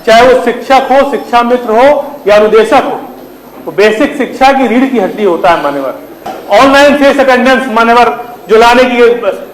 चाहे वो शिक्षक हो, शिक्षा मित्र हो या अनुदेशक हो, तो बेसिक शिक्षा की रीढ़ की हड्डी होता है मान्यवर। ऑनलाइन फेस अटेंडेंस मान्यवर जो लाने की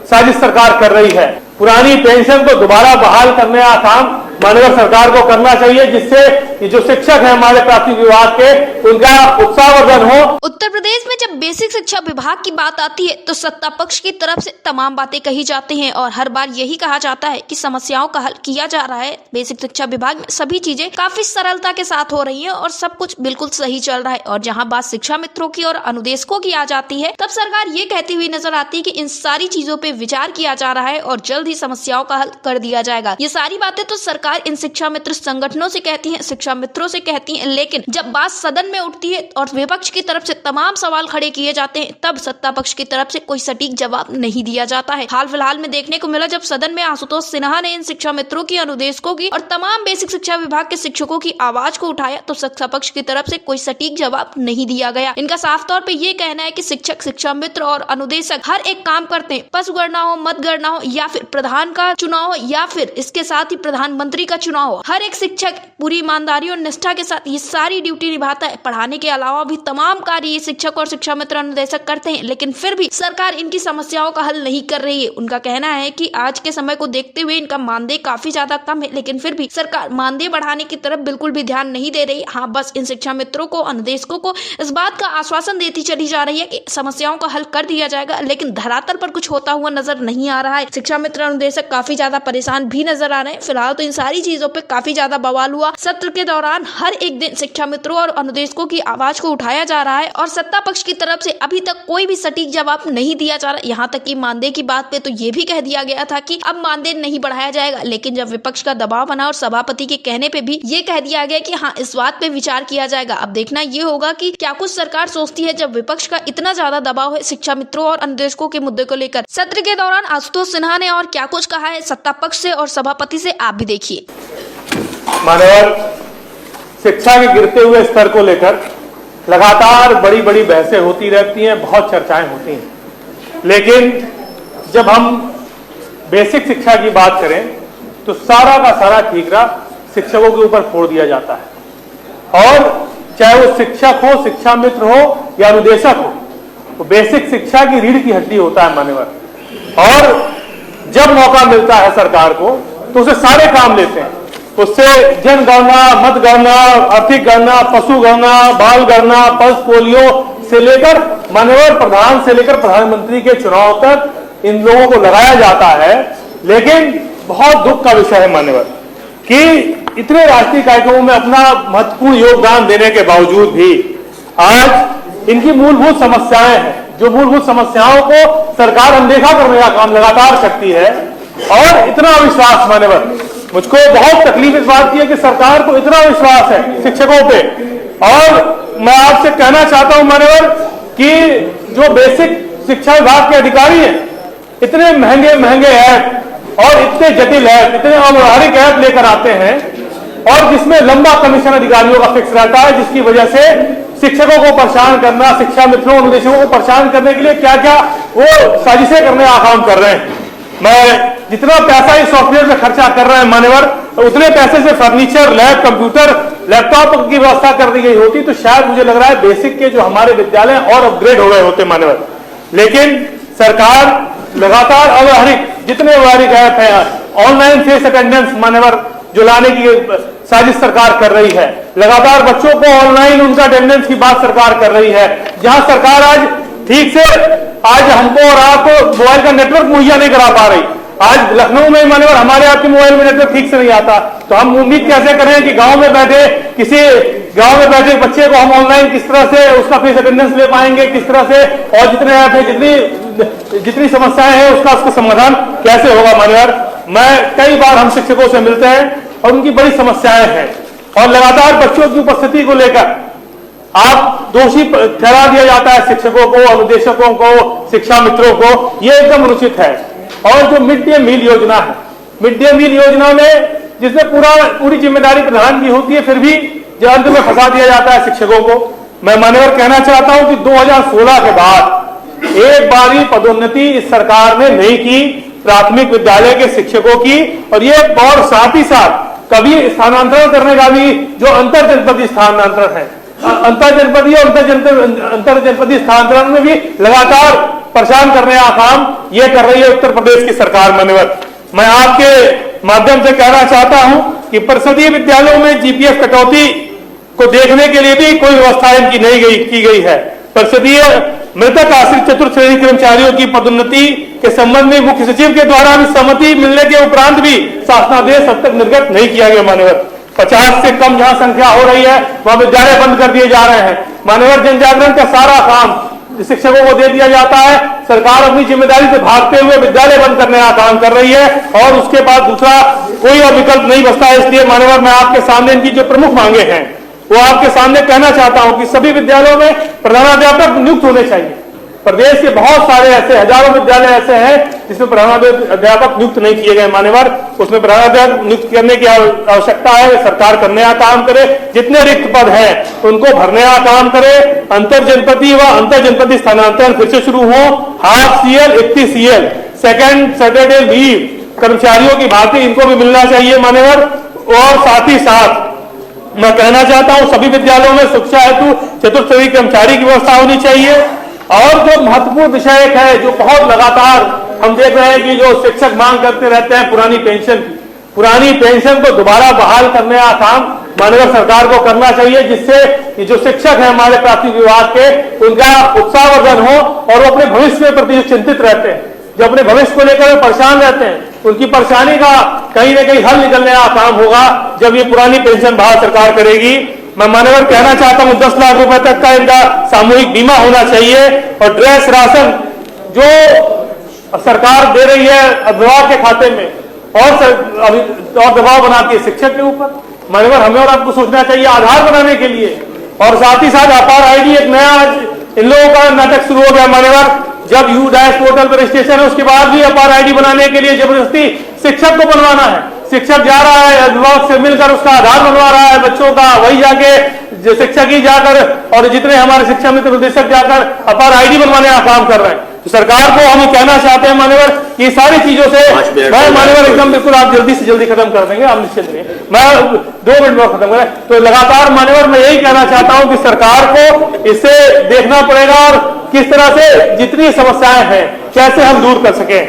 साजिश सरकार कर रही है, पुरानी पेंशन को दोबारा बहाल करने का काम माननीय सरकार को करना चाहिए, जिससे ये जो शिक्षक हैं हमारे प्राथमिक विभाग के, उनका उत्साहवर्धन हो। उत्तर प्रदेश में जब बेसिक शिक्षा विभाग की बात आती है तो सत्ता पक्ष की तरफ से तमाम बातें कही जाती हैं और हर बार यही कहा जाता है कि समस्याओं का हल किया जा रहा है। बेसिक शिक्षा विभाग में सभी चीजें काफी सरलता के साथ हो रही हैं और सब कुछ बिल्कुल सही चल रहा है। और जहां बात शिक्षा मित्रों की और अनुदेशकों की आ जाती है, तब सरकार ये कहती हुई नजर आती है कि इन सारी चीजों पे विचार किया जा रहा है और जल्द ही समस्याओं का हल कर दिया जाएगा। ये सारी बातें तो सरकार इन शिक्षा मित्र संगठनों से कहती है, शिक्षा मित्रों से कहती है, लेकिन जब बात सदन में उठती है और विपक्ष की तरफ से तमाम सवाल खड़े किए जाते हैं, तब सत्ता पक्ष की तरफ से कोई सटीक जवाब नहीं दिया जाता है। हाल फिलहाल में देखने को मिला जब सदन में आशुतोष सिन्हा ने इन शिक्षा मित्रों की, अनुदेशकों की और तमाम बेसिक शिक्षा विभाग के शिक्षकों की आवाज को उठाया, तो सत्ता पक्ष की तरफ से कोई सटीक जवाब नहीं दिया गया। इनका साफ तौर पर यह कहना है कि शिक्षक, शिक्षा मित्र और अनुदेशक हर एक काम करते हैं, पशुगणना हो, मतगणना हो या फिर प्रधान का चुनाव हो या फिर इसके साथ ही प्रधानमंत्री का चुनाव हो, हर एक शिक्षक पूरी ईमानदारी और निष्ठा के साथ ये सारी ड्यूटी निभाता है। पढ़ाने के अलावा भी तमाम कार्य ये शिक्षक और शिक्षा मित्र, अनुदेशक करते हैं, लेकिन फिर भी सरकार इनकी समस्याओं का हल नहीं कर रही है। उनका कहना है कि आज के समय को देखते हुए इनका मानदेय काफी ज्यादा कम है, लेकिन फिर भी सरकार मानदेय बढ़ाने की तरफ बिल्कुल भी ध्यान नहीं दे रही। हाँ, बस इन शिक्षा मित्रों को, अनुदेशकों को इस बात का आश्वासन देती चली जा रही है कि समस्याओं का हल कर दिया जाएगा, लेकिन धरातल पर कुछ होता हुआ नजर नहीं आ रहा है। शिक्षा मित्र, अनुदेशक काफी ज्यादा परेशान भी नजर आ रहे हैं। फिलहाल तो इन सारी चीजों पे काफी ज्यादा बवाल हुआ। सत्र के दौरान हर एक दिन शिक्षा मित्रों और अनुदेशकों की आवाज को उठाया जा रहा है और सत्ता पक्ष की तरफ से अभी तक कोई भी सटीक जवाब नहीं दिया जा रहा। यहाँ तक कि मानदेय की बात पे तो ये भी कह दिया गया था कि अब मानदेय नहीं बढ़ाया जाएगा, लेकिन जब विपक्ष का दबाव बना और सभापति के कहने पे भी ये कह दिया गया कि हाँ, इस बात पे विचार किया जाएगा। अब देखना ये होगा कि क्या कुछ सरकार सोचती है जब विपक्ष का इतना ज्यादा दबाव है शिक्षा मित्रों और अनुदेशकों के मुद्दे को लेकर। सत्र के दौरान आशुतोष सिन्हा ने और क्या कुछ कहा है सत्ता पक्ष से और सभापति से, आप भी देखिए। माननीय शिक्षा के गिरते हुए स्तर को लेकर लगातार बड़ी बड़ी बहसें होती रहती हैं, बहुत चर्चाएं होती हैं, लेकिन जब हम बेसिक शिक्षा की बात करें तो सारा का सारा ठीकरा शिक्षकों के ऊपर फोड़ दिया जाता है। और चाहे वो शिक्षक हो, शिक्षा मित्र हो या अनुदेशक हो, तो बेसिक शिक्षा की रीढ़ की हड्डी होता है मान्यवर। और जब मौका मिलता है सरकार को तो उसे सारे काम लेते हैं। उससे जनगणना, मतगणना, आर्थिक गणना, पशु गणना, बाल गणना, पल्स पोलियो से लेकर माननीय प्रधान से लेकर प्रधानमंत्री के चुनाव तक इन लोगों को लगाया जाता है। लेकिन बहुत दुख का विषय है मान्यवर कि इतने राष्ट्रीय कार्यक्रमों में अपना महत्वपूर्ण योगदान देने के बावजूद भी आज इनकी मूलभूत समस्याएं हैं, जो मूलभूत समस्याओं को सरकार अनदेखा करने का काम लगातार करती है। और इतना विश्वास मान्यवर, मुझको बहुत तकलीफ इस बात की है कि सरकार को इतना विश्वास है शिक्षकों पे। और मैं आपसे कहना चाहता हूं मान्यवर कि जो बेसिक शिक्षा विभाग के अधिकारी हैं, इतने महंगे महंगे ऐप और इतने जटिल ऐप, इतने अव्यवहारिक ऐप लेकर आते हैं और जिसमें लंबा कमीशन अधिकारियों का फिक्स रहता है, जिसकी वजह से शिक्षकों को परेशान करना, शिक्षा मित्रों, अनुदेशकों को परेशान करने के लिए क्या क्या वो साजिशें करने का काम कर रहे हैं। मैं जितना पैसा इस सॉफ्टवेयर में खर्चा कर रहे हैं मान्यवर, उतने पैसे से फर्नीचर, लैब, कंप्यूटर, लैपटॉप की व्यवस्था कर दी गई होती तो शायद मुझे लग रहा है बेसिक के जो हमारे विद्यालय और अपग्रेड हो गए होते मान्यवर। लेकिन सरकार लगातार अव्यवहारिक, जितने व्यवहारिक ऐप है, ऑनलाइन फेस अटेंडेंस मान्यवर जो लाने की साजिश सरकार कर रही है, लगातार बच्चों को ऑनलाइन उनका अटेंडेंस की बात सरकार कर रही है। जहां सरकार आज ठीक से आज हमको और आपको मोबाइल का नेटवर्क मुहैया नहीं करा पा रही। आज लखनऊ में मान्यवर हमारे आपके मोबाइल में नेटवर्क ठीक से नहीं आता, तो हम उम्मीद कैसे करें कि गांव में बैठे किसी गांव में बैठे बच्चे को हम ऑनलाइन किस तरह से उसका फेस अटेंडेंस ले पाएंगे, किस तरह से, और जितने ऐप है, जितनी समस्याएं हैं उसका समाधान कैसे होगा मान्यवर। मैं कई बार हम शिक्षकों से मिलते हैं और उनकी बड़ी समस्याएं हैं और लगातार बच्चों की उपस्थिति को लेकर आप दोषी ठहरा दिया जाता है शिक्षकों को, अनुदेशकों को, शिक्षा मित्रों को। ये एकदम अनुचित है। और जो मिड डे मील योजना है, मिड डे मील योजना में जिसमें पूरी जिम्मेदारी प्रधान की होती है, फिर भी जो अंत में फंसा दिया जाता है शिक्षकों को। मैं मान्यवर कहना चाहता हूं कि 2016 के बाद एक बारी पदोन्नति इस सरकार ने नहीं की प्राथमिक विद्यालय के शिक्षकों की, और ये और साथ ही साथ कभी स्थानांतरण करने का भी जो अंतर जनपदीय स्थानांतरण है, अंतर जनपदीय और अंतर जनपदीय स्थानांतरण में भी लगातार परेशान करने का काम ये कर रही है उत्तर प्रदेश की सरकार। मान्यवर, मैं आपके माध्यम से कहना चाहता हूं कि परिषदीय विद्यालयों में जीपीएफ कटौती को देखने के लिए भी कोई व्यवस्था इनकी नहीं की गई है। परिषदीय मृतक आश्रित चतुर्थ श्रेणी कर्मचारियों की पदोन्नति के संबंध में मुख्य सचिव के द्वारा भी सहमति मिलने के उपरांत भी शासनादेश अब तक निर्गत नहीं किया गया। मान्यवर, 50 से कम जहां संख्या हो रही है वहां विद्यालय बंद कर दिए जा रहे हैं। मान्यवर, जन जागरण का सारा काम शिक्षकों को दे दिया जाता है। सरकार अपनी जिम्मेदारी से भागते हुए विद्यालय बंद करने का काम कर रही है और उसके बाद दूसरा कोई और विकल्प नहीं बचता है। इसलिए मान्यवर, मैं आपके सामने इनकी जो प्रमुख मांगे हैं वो आपके सामने कहना चाहता हूं कि सभी विद्यालयों में प्रधानाध्यापक नियुक्त होने चाहिए। प्रदेश के बहुत सारे ऐसे हजारों विद्यालय ऐसे हैं जिसमें प्रधानाध्यापक नियुक्त नहीं किए गए। मान्यवर, उसमें प्रधानाध्यापक नियुक्त करने की आवश्यकता है। सरकार करने का काम करे, जितने रिक्त पद हैं उनको भरने का काम करे। अंतर जनपदीय व अंतर जनपदीय स्थानांतरण फिर से शुरू हो। Half CL 31 CL second Saturday leave कर्मचारियों की भांति इनको भी मिलना चाहिए। मान्यवर, और साथ ही साथ मैं कहना चाहता हूं सभी विद्यालयों में शिक्षा हेतु चतुर्थ श्रेणी कर्मचारी की व्यवस्था होनी चाहिए। और जो महत्वपूर्ण विषय एक है जो बहुत लगातार हम देख रहे हैं कि जो शिक्षक मांग करते रहते हैं पुरानी पेंशन को दोबारा बहाल करने का काम माननीय सरकार को करना चाहिए, जिससे जो शिक्षक हैं हमारे प्राथमिक विभाग के उनका उत्साहवर्धन हो और वो अपने भविष्य के प्रति चिंतित रहते हैं, जो अपने भविष्य को लेकर परेशान रहते हैं, उनकी परेशानी का कहीं न कहीं हल निकलने का काम होगा जब ये पुरानी पेंशन बहाल सरकार करेगी। मैं मान्यवर कहना चाहता हूं 10 लाख रुपए तक का इनका सामूहिक बीमा होना चाहिए और ड्रेस राशन जो सरकार दे रही है अभिभावक के खाते में और दबाव बनाती है शिक्षक के ऊपर। मान्यवर, हमें और आपको सोचना चाहिए आधार बनाने के लिए। और साथ ही साथ अपार आईडी एक नया इन लोगों का नाटक शुरू हो गया। मान्यवर, जब यू डैश पोर्टल पर रजिस्ट्रेशन है उसके बाद भी अपार आईडी बनाने के लिए जबरदस्ती शिक्षक को बनवाना है। शिक्षक जा रहा है अभिभावक से मिलकर उसका आधार बनवा रहा है बच्चों का, वही जाके जो शिक्षक ही जाकर और जितने हमारे शिक्षा मित्र निदेशक जाकर अपार आईडी बनवाने का काम कर रहे हैं। तो सरकार को हम कहना चाहते हैं मान्यवर, ये सारी चीजों से मैं मान्यवर एकदम बिल्कुल आप जल्दी से जल्दी खत्म कर देंगे, आप निश्चित रहिए, मैं 2 मिनट में खत्म करें। तो लगातार मान्यवर मैं यही कहना चाहता हूं कि सरकार को इसे देखना पड़ेगा और किस तरह से जितनी समस्याएं हैं कैसे हम दूर कर सके।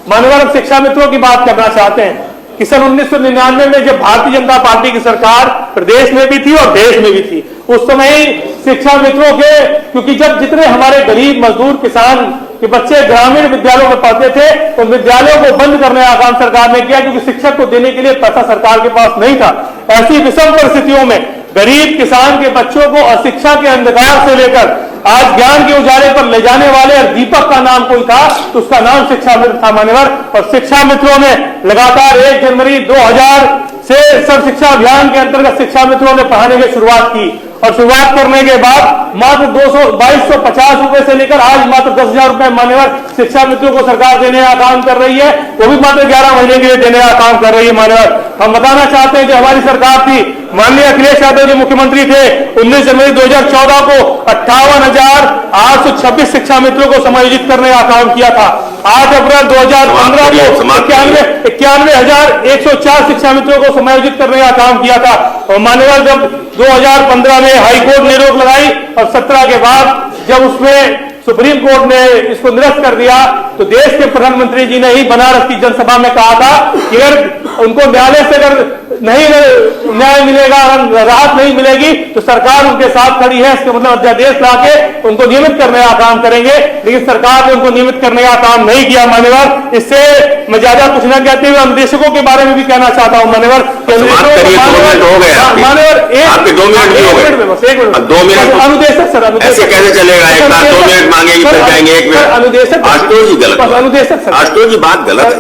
मान्यवर, अब शिक्षा मित्रों की बात करना चाहते हैं कि सन 1999 में जब भारतीय जनता पार्टी की सरकार प्रदेश में भी थी और देश में भी थी, उस समय ही शिक्षा मित्रों के, क्योंकि जब जितने हमारे गरीब मजदूर किसान के बच्चे ग्रामीण विद्यालयों में पढ़ते थे तो विद्यालयों को बंद करने का काम सरकार ने किया, क्योंकि शिक्षक को देने के लिए पैसा सरकार के पास नहीं था। ऐसी विषम परिस्थितियों में गरीब किसान के बच्चों को अशिक्षा के अंधकार से लेकर आज ज्ञान के उजाले पर ले जाने वाले और दीपक का नाम कोई था तो उसका नाम शिक्षा मित्र था। मान्यवर, और शिक्षा मित्रों ने लगातार 1 जनवरी 2000 से सर्व शिक्षा अभियान के अंतर्गत शिक्षा मित्रों ने पढ़ाने की शुरुआत की और शुरुआत करने के बाद मात्र 2250 रुपए से लेकर आज मात्र 10,000 रुपए मान्यवर शिक्षा मित्रों को सरकार देने का काम कर रही है, वो भी मात्र 11 महीने के लिए देने का काम कर रही है। मान्यवर, हम बताना चाहते हैं जो हमारी सरकार थी, माननीय अखिलेश यादव जी मुख्यमंत्री थे, 19 जनवरी 2014 को 58,826 शिक्षा मित्रों को समायोजित करने का काम किया था। 8 अप्रैल 2015 को 91,104 शिक्षा मित्रों को समायोजित करने का काम किया था। और मान्यवर, जब 2015 में हाईकोर्ट ने रोक लगाई और 17 के बाद जब उसमें सुप्रीम कोर्ट ने इसको निरस्त कर दिया तो देश के प्रधानमंत्री जी ने ही बनारस की जनसभा में कहा था कि अगर उनको न्यायालय से अगर नहीं न्याय मिलेगा, राहत नहीं मिलेगी तो सरकार उनके साथ खड़ी है। इसके मतलब अध्यादेश लाके उनको नियमित करने का काम करेंगे, लेकिन सरकार ने उनको नियमित करने का काम नहीं किया। मान्यवर, इससे मैं ज्यादा कुछ न कहते हुए अनुदेशकों के बारे में भी कहना चाहता हूं। मान्यवर, अनुदेशक सर, ऐसे कैसे चलेगा? एक बार 2 मिनट मांगेंगे फिर जाएंगे 1 मिनट। अनुदेशक आशुतोष जी गलत, अनुदेशक सर, आशुतोष जी बात गलत है।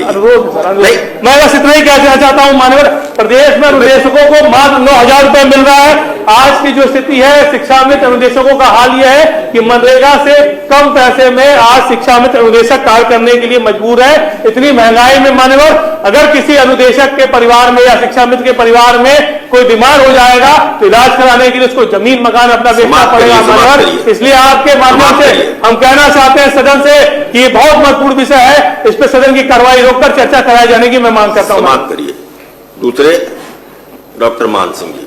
नहीं, मैं बस इतना ही कहना चाहता हूं मान्यवर, प्रदेश में अनुदेशकों को मात्र 9,000 रुपए मिल रहा है। आज की जो स्थिति है शिक्षा मित्र अनुदेशकों का हाल यह है कि मनरेगा से कम पैसे में आज शिक्षा मित्र अनुदेशक कार्य करने के लिए मजबूर है। इतनी महंगाई में मान्यवर, अगर किसी अनुदेशक के परिवार में या शिक्षा मित्र के परिवार में कोई बीमार हो जाएगा तो इलाज कराने के लिए उसको जमीन मकान अपना बेचना पड़ेगा। मान्यवर, इसलिए आपके माध्यम से हम कहना चाहते हैं सदन से कि ये बहुत महत्वपूर्ण विषय है, इस पर सदन की कार्रवाई रोककर चर्चा कराए जाने की मैं मांग करता हूं। समाप्त करिए। दूसरे डॉक्टर मान सिंह जी।